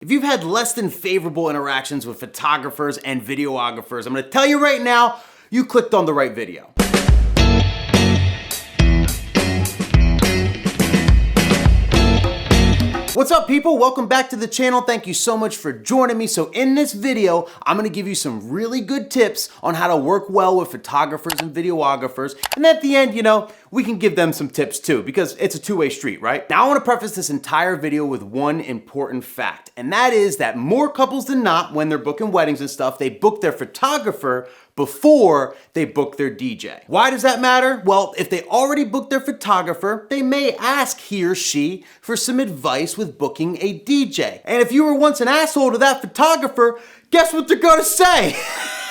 If you've had less than favorable interactions with photographers and videographers, I'm gonna tell you right now, you clicked on the right video. What's up, people? Welcome back to the channel. Thank you so much for joining me. So in this video, I'm gonna give you some really good tips on how to work well with photographers and videographers. And at the end, we can give them some tips too, because it's a two-way street, right? Now I wanna preface this entire video with one important fact, and that is that more couples than not, when they're booking weddings and stuff, they book their photographer before they book their DJ. Why does that matter? Well, if they already booked their photographer, they may ask he or she for some advice with booking a DJ. And if you were once an asshole to that photographer, guess what they're gonna say?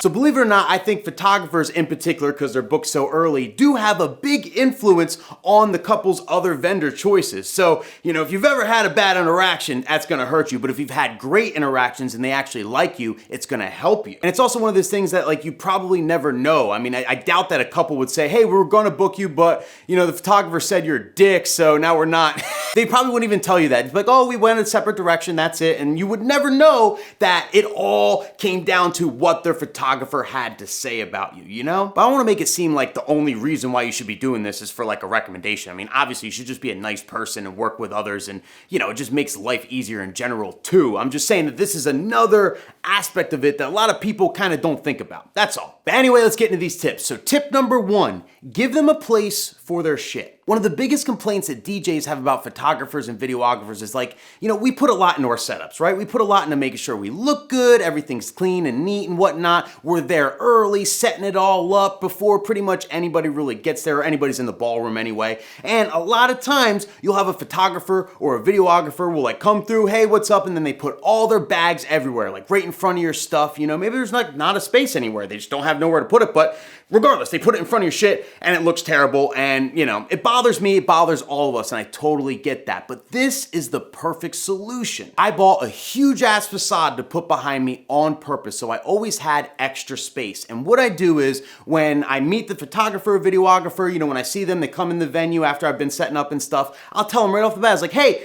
So believe it or not, I think photographers in particular, because they're booked so early, do have a big influence on the couple's other vendor choices. So, if you've ever had a bad interaction, that's gonna hurt you. But if you've had great interactions and they actually like you, it's gonna help you. And it's also one of those things that you probably never know. I mean, I doubt that a couple would say, hey, we're gonna book you, but the photographer said you're a dick, so now we're not. They probably wouldn't even tell you that. It's like, oh, we went in a separate direction, that's it. And you would never know that it all came down to what their photographer had to say about you, But I want to make it seem like the only reason why you should be doing this is for a recommendation. I mean, obviously you should just be a nice person and work with others, and it just makes life easier in general too. I'm just saying that this is another aspect of it that a lot of people kind of don't think about. That's all. But anyway, let's get into these tips. So tip number one, give them a place for their shit. One of the biggest complaints that DJs have about photographers and videographers is we put a lot into our setups, right? We put a lot into making sure we look good, everything's clean and neat and whatnot. We're there early, setting it all up before pretty much anybody really gets there, or anybody's in the ballroom anyway. And a lot of times you'll have a photographer or a videographer will come through, hey, what's up? And then they put all their bags everywhere, right in front of your stuff. Maybe there's not a space anywhere. They just don't have nowhere to put it, but regardless, they put it in front of your shit and it looks terrible, and it bothers me, it bothers all of us, and I totally get that. But this is the perfect solution. I bought a huge ass facade to put behind me on purpose, so I always had extra space. And what I do is when I meet the photographer or videographer, when I see them, they come in the venue after I've been setting up and stuff, I'll tell them right off the bat, it's hey,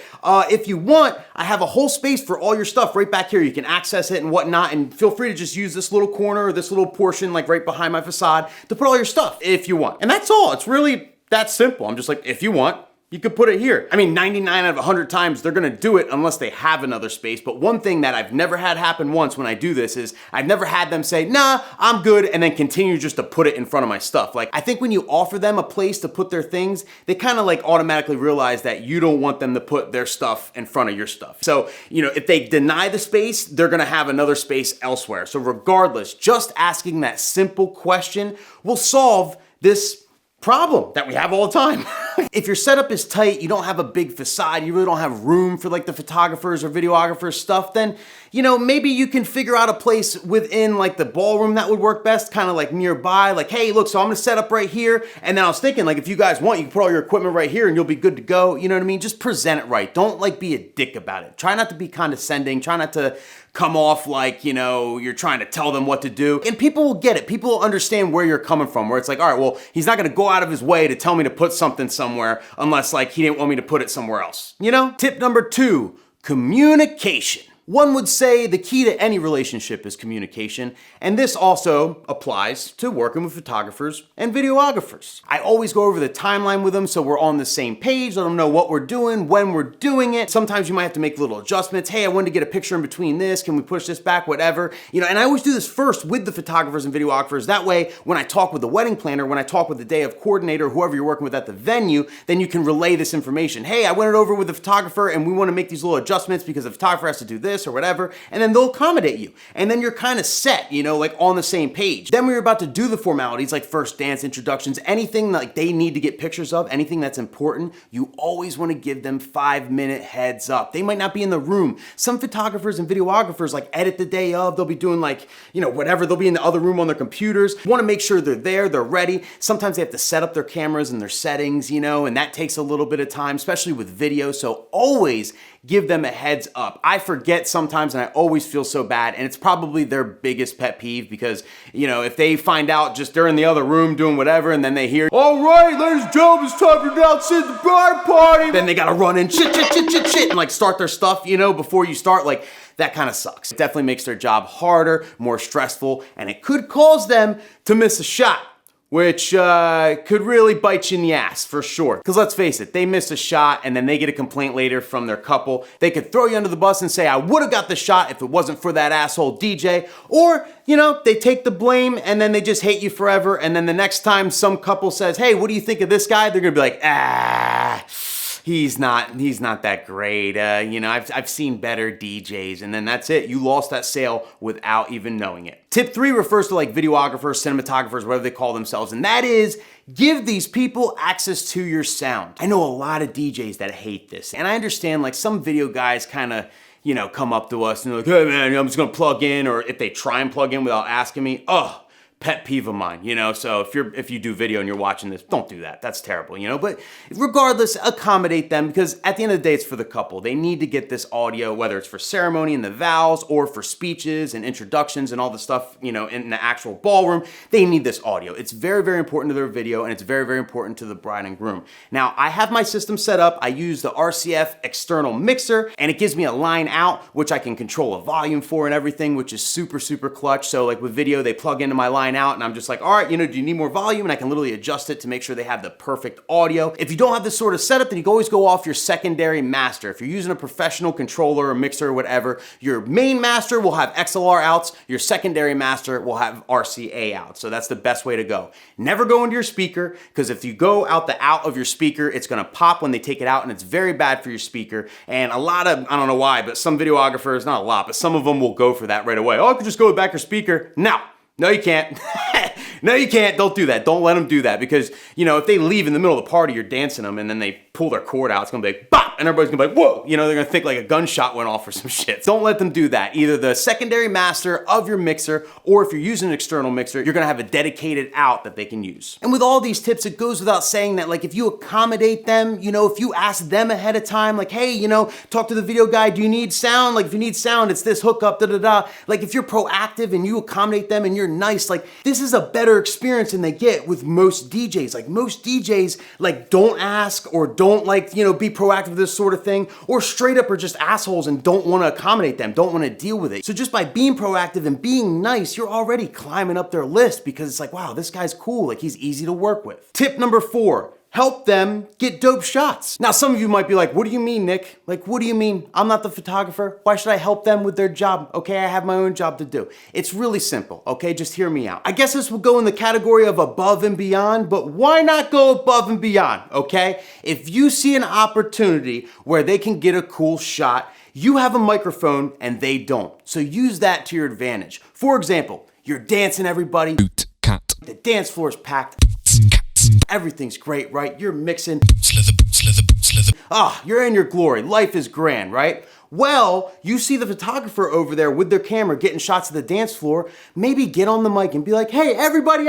if you want, I have a whole space for all your stuff right back here. You can access it and whatnot, and feel free to just use this little corner or this little portion right behind my facade to put all your stuff if you want. And that's all. It's really that simple. I'm just if you want, you could put it here. I mean, 99 out of 100 times they're gonna do it unless they have another space. But one thing that I've never had happen once when I do this is I've never had them say, nah, I'm good, and then continue just to put it in front of my stuff. I think when you offer them a place to put their things, they kind of automatically realize that you don't want them to put their stuff in front of your stuff. So, if they deny the space, they're gonna have another space elsewhere. So regardless, just asking that simple question will solve this problem that we have all the time. If your setup is tight, you don't have a big facade, you really don't have room for the photographers or videographers stuff, then maybe you can figure out a place within the ballroom that would work best, kind of nearby, hey, look, so I'm gonna set up right here. And then I was thinking if you guys want, you can put all your equipment right here and you'll be good to go. You know what I mean? Just present it right. Don't be a dick about it. Try not to be condescending. Try not to come off you're trying to tell them what to do. And people will get it. People will understand where you're coming from, where it's all right, well, he's not gonna go out of his way to tell me to put something somewhere unless he didn't want me to put it somewhere else. Tip number two, communication. One would say the key to any relationship is communication, and this also applies to working with photographers and videographers. I always go over the timeline with them so we're on the same page, let them know what we're doing, when we're doing it. Sometimes you might have to make little adjustments. Hey, I wanted to get a picture in between this. Can we push this back? Whatever. And I always do this first with the photographers and videographers. That way, when I talk with the wedding planner, when I talk with the day of coordinator, whoever you're working with at the venue, then you can relay this information. Hey, I went it over with the photographer and we want to make these little adjustments because the photographer has to do this or whatever, and then they'll accommodate you. And then you're kind of set, on the same page. Then we're about to do the formalities first dance, introductions, anything they need to get pictures of, anything that's important, you always want to give them 5-minute heads up. They might not be in the room. Some photographers and videographers edit the day of, they'll be doing whatever, they'll be in the other room on their computers. You want to make sure they're there, they're ready. Sometimes they have to set up their cameras and their settings, and that takes a little bit of time, especially with video. So always give them a heads up. I forget forget sometimes, and I always feel so bad, and it's probably their biggest pet peeve because, you know, if they find out just they're in the other room doing whatever, and then they hear, all right, ladies and gentlemen, it's time to announce the bride party, then they gotta run in, shit, and like start their stuff, you know, before you start, like, that kind of sucks. It definitely makes their job harder, more stressful, and it could cause them to miss a shot, which could really bite you in the ass for sure. Because let's face it, they miss a shot and then they get a complaint later from their couple. They could throw you under the bus and say, I would have got the shot if it wasn't for that asshole DJ. Or, you know, they take the blame and then they just hate you forever. And then the next time some couple says, hey, what do you think of this guy? They're gonna be like, he's not that great. You know, I've seen better DJs, and then that's it. You lost that sale without even knowing it. Tip 3 refers to like videographers, cinematographers, whatever they call themselves, and that is give these people access to your sound. I know a lot of DJs that hate this, and I understand like some video guys kind of, you know, come up to us and they're like, hey man, I'm just gonna plug in, or if they try and plug in without asking me, pet peeve of mine, you know? So if you do video and you're watching this, don't do that. That's terrible, you know? But regardless, accommodate them, because at the end of the day, it's for the couple. They need to get this audio, whether it's for ceremony and the vows or for speeches and introductions and all the stuff, you know, in the actual ballroom. They need this audio. It's very, very important to their video, and it's very, very important to the bride and groom. Now, I have my system set up. I use the RCF external mixer, and it gives me a line out, which I can control a volume for and everything, which is super, super clutch. So like with video, they plug into my line out and I'm just like, all right, you know, do you need more volume? And I can literally adjust it to make sure they have the perfect audio. If you don't have this sort of setup, then you can always go off your secondary master. If you're using a professional controller or mixer or whatever, your main master will have XLR outs, your secondary master will have RCA outs. So that's the best way to go. Never go into your speaker, because if you go out the out of your speaker, it's gonna pop when they take it out, and it's very bad for your speaker. And a lot of, I don't know why, but some videographers, not a lot, but some of them will go for that right away. Oh, I could just go back your speaker. No, you can't. No, you can't. Don't do that. Don't let them do that, because, you know, if they leave in the middle of the party, you're dancing them, and then they pull their cord out, it's gonna be like, bop, and everybody's gonna be like, whoa, you know, they're gonna think like a gunshot went off or some shit. Don't let them do that. Either the secondary master of your mixer, or if you're using an external mixer, you're gonna have a dedicated out that they can use. And with all these tips, it goes without saying that, like, if you accommodate them, you know, if you ask them ahead of time, like, hey, you know, talk to the video guy, do you need sound? Like, if you need sound, it's this hookup, da-da-da. Like, if you're proactive and you accommodate them and you're nice, like, this is a better experience than they get with most DJs. Like, most DJs, like, don't ask or don't, like, you know, be proactive with this sort of thing, or straight up are just assholes and don't want to accommodate them, don't want to deal with it. So just by being proactive and being nice, you're already climbing up their list, because it's like, wow, this guy's cool, like, he's easy to work with. Tip number 4. Help them get dope shots. Now, some of you might be like, what do you mean, Nick? Like, what do you mean? I'm not the photographer. Why should I help them with their job? Okay, I have my own job to do. It's really simple, okay? Just hear me out. I guess this will go in the category of above and beyond, but why not go above and beyond, okay? If you see an opportunity where they can get a cool shot, you have a microphone and they don't. So use that to your advantage. For example, you're dancing, everybody. Boot cat. The dance floor is packed. Everything's great, right? You're mixing. Slither, slither, slither. You're in your glory. Life is grand, right? Well, you see the photographer over there with their camera getting shots of the dance floor. Maybe get on the mic and be like, hey, everybody,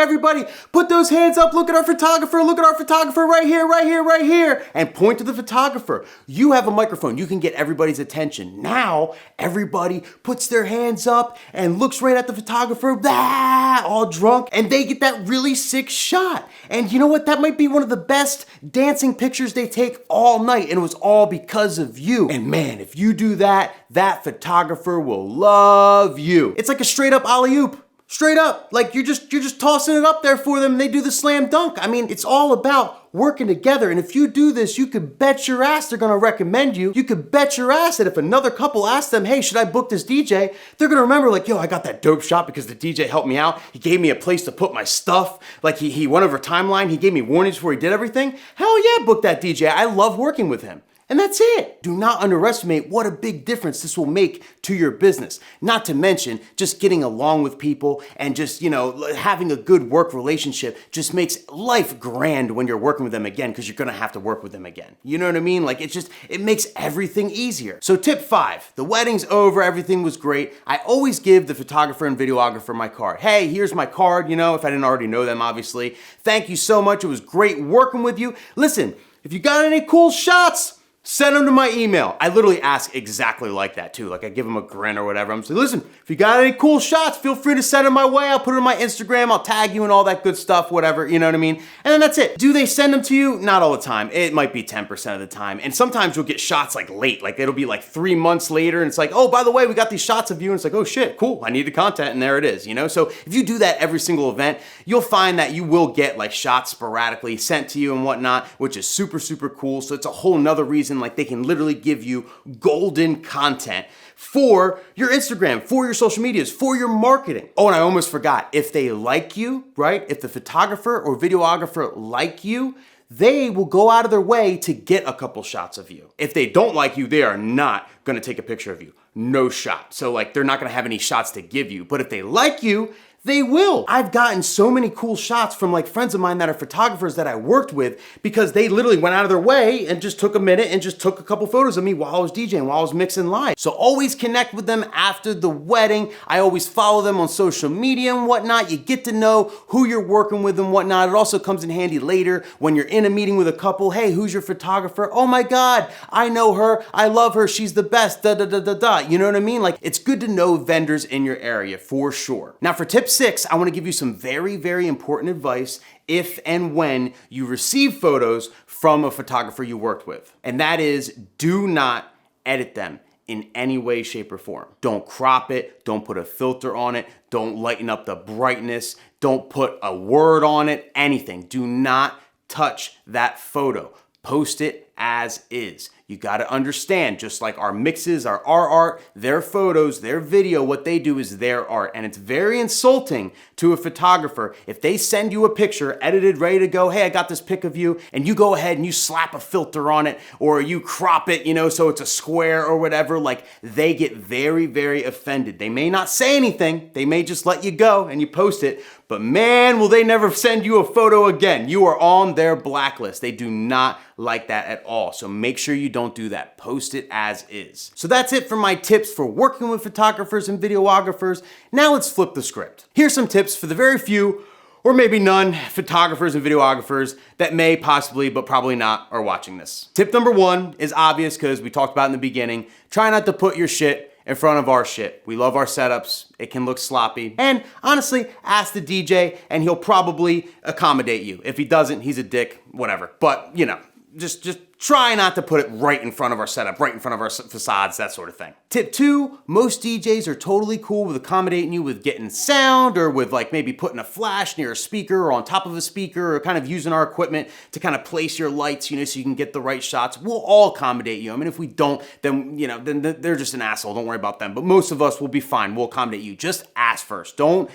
put those hands up. Look at our photographer right here. And point to the photographer. You have a microphone. You can get everybody's attention. Now, everybody puts their hands up and looks right at the photographer, all drunk, and they get that really sick shot. And you know what? That might be one of the best dancing pictures they take all night, and it was all because of you. And man, if you do that, that photographer will love you. It's like a straight up alley-oop. Straight up, like you're just tossing it up there for them and they do the slam dunk. I mean, it's all about working together. And if you do this, you could bet your ass they're gonna recommend you. You could bet your ass that if another couple asks them, hey, should I book this DJ? They're gonna remember like, yo, I got that dope shot because the DJ helped me out. He gave me a place to put my stuff. Like he went over timeline. He gave me warnings before he did everything. Hell yeah, book that DJ. I love working with him. And that's it. Do not underestimate what a big difference this will make to your business. Not to mention just getting along with people and just, you know, having a good work relationship just makes life grand when you're working with them again, because you're gonna have to work with them again. You know what I mean? Like it makes everything easier. So tip 5, the wedding's over, everything was great. I always give the photographer and videographer my card. Hey, here's my card, you know, if I didn't already know them, obviously. Thank you so much, it was great working with you. Listen, if you got any cool shots, send them to my email. I literally ask exactly like that too. Like I give them a grin or whatever. I'm saying, listen, if you got any cool shots, feel free to send them my way. I'll put it on my Instagram. I'll tag you and all that good stuff, whatever, you know what I mean? And then that's it. Do they send them to you? Not all the time. It might be 10% of the time. And sometimes you'll get shots like late, like it'll be like 3 months later and it's like, oh, by the way, we got these shots of you. And it's like, oh shit, cool. I need the content and there it is, you know? So if you do that every single event, you'll find that you will get like shots sporadically sent to you and whatnot, which is super, super cool. So it's a whole nother reason like they can literally give you golden content for your Instagram, for your social medias, for your marketing. Oh, and I almost forgot, if they like you, right? If the photographer or videographer like you, they will go out of their way to get a couple shots of you. If they don't like you, they are not gonna take a picture of you. No shot. So like they're not gonna have any shots to give you. But if they like you, they will. I've gotten so many cool shots from like friends of mine that are photographers that I worked with because they literally went out of their way and just took a minute and just took a couple photos of me while I was DJing, while I was mixing live. So always connect with them after the wedding. I always follow them on social media and whatnot. You get to know who you're working with and whatnot. It also comes in handy later when you're in a meeting with a couple. Hey, who's your photographer? Oh my God, I know her. I love her. She's the best. Da da da da da. You know what I mean? Like it's good to know vendors in your area for sure. Now for tip 6, I want to give you some very, very important advice if and when you receive photos from a photographer you worked with. And that is, do not edit them in any way, shape, or form. Don't crop it, don't put a filter on it, don't lighten up the brightness, don't put a word on it, anything. Do not touch that photo. Post it as is. You gotta understand, just like our mixes are our art, their photos, their video, what they do is their art. And it's very insulting to a photographer if they send you a picture, edited, ready to go, hey, I got this pic of you, and you go ahead and you slap a filter on it, or you crop it, you know, so it's a square or whatever, like they get very, very offended. They may not say anything, they may just let you go and you post it, but man, will they never send you a photo again. You are on their blacklist. They do not like that at all. So make sure you don't do that. Post it as is. So that's it for my tips for working with photographers and videographers. Now let's flip the script. Here's some tips for the very few, or maybe none, photographers and videographers that may possibly, but probably not, are watching this. Tip number 1 is obvious because we talked about it in the beginning. Try not to put your shit in front of our shit. We love our setups. It can look sloppy. And honestly, ask the DJ and he'll probably accommodate you. If he doesn't, he's a dick, whatever. But you know, just try not to put it right in front of our setup, right in front of our facades, that sort of thing. Tip 2, most DJs are totally cool with accommodating you with getting sound or with like maybe putting a flash near a speaker or on top of a speaker or kind of using our equipment to kind of place your lights, you know, so you can get the right shots. We'll all accommodate you. I mean, if we don't, then, you know, then they're just an asshole. Don't worry about them. But most of us will be fine. We'll accommodate you. Just ask first. Don't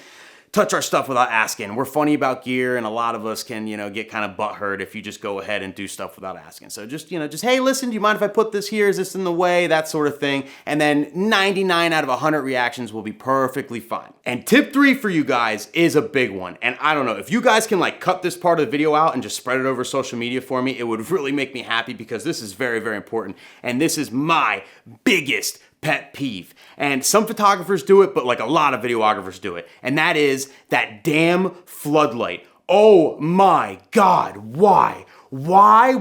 touch our stuff without asking. We're funny about gear and a lot of us can, you know, get kind of butthurt if you just go ahead and do stuff without asking. So just, you know, just, hey, listen, do you mind if I put this here? Is this in the way? That sort of thing. And then 99 out of 100 reactions will be perfectly fine. And tip 3 for you guys is a big one. And I don't know, if you guys can like cut this part of the video out and just spread it over social media for me, it would really make me happy because this is very, very important. And this is my biggest pet peeve. And some photographers do it, but like a lot of videographers do it. And that is that damn floodlight. Oh my God, why? Why?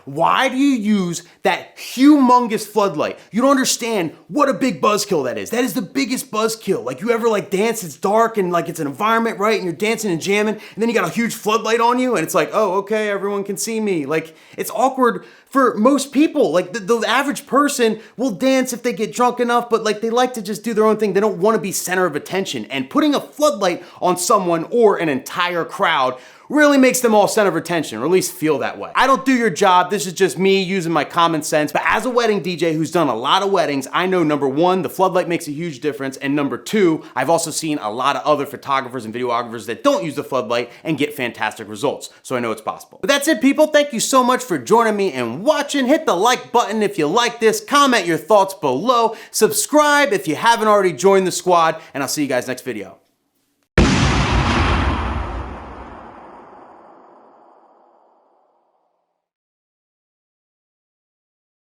Why do you use that humongous floodlight? You don't understand what a big buzzkill that is. That is the biggest buzzkill. Like you ever like dance, it's dark and like it's an environment, right? And you're dancing and jamming and then you got a huge floodlight on you and it's like, oh, okay, everyone can see me. Like it's awkward for most people. Like the average person will dance if they get drunk enough, but like they like to just do their own thing. They don't want to be center of attention. And putting a floodlight on someone or an entire crowd really makes them all center of attention, or at least feel that way. I don't do your job. This is just me using my common sense. But as a wedding DJ who's done a lot of weddings, I know number 1, the floodlight makes a huge difference. And number 2, I've also seen a lot of other photographers and videographers that don't use the floodlight and get fantastic results. So I know it's possible. But that's it, people. Thank you so much for joining me and watching. Hit the like button if you like this. Comment your thoughts below. Subscribe if you haven't already joined the squad. And I'll see you guys next video.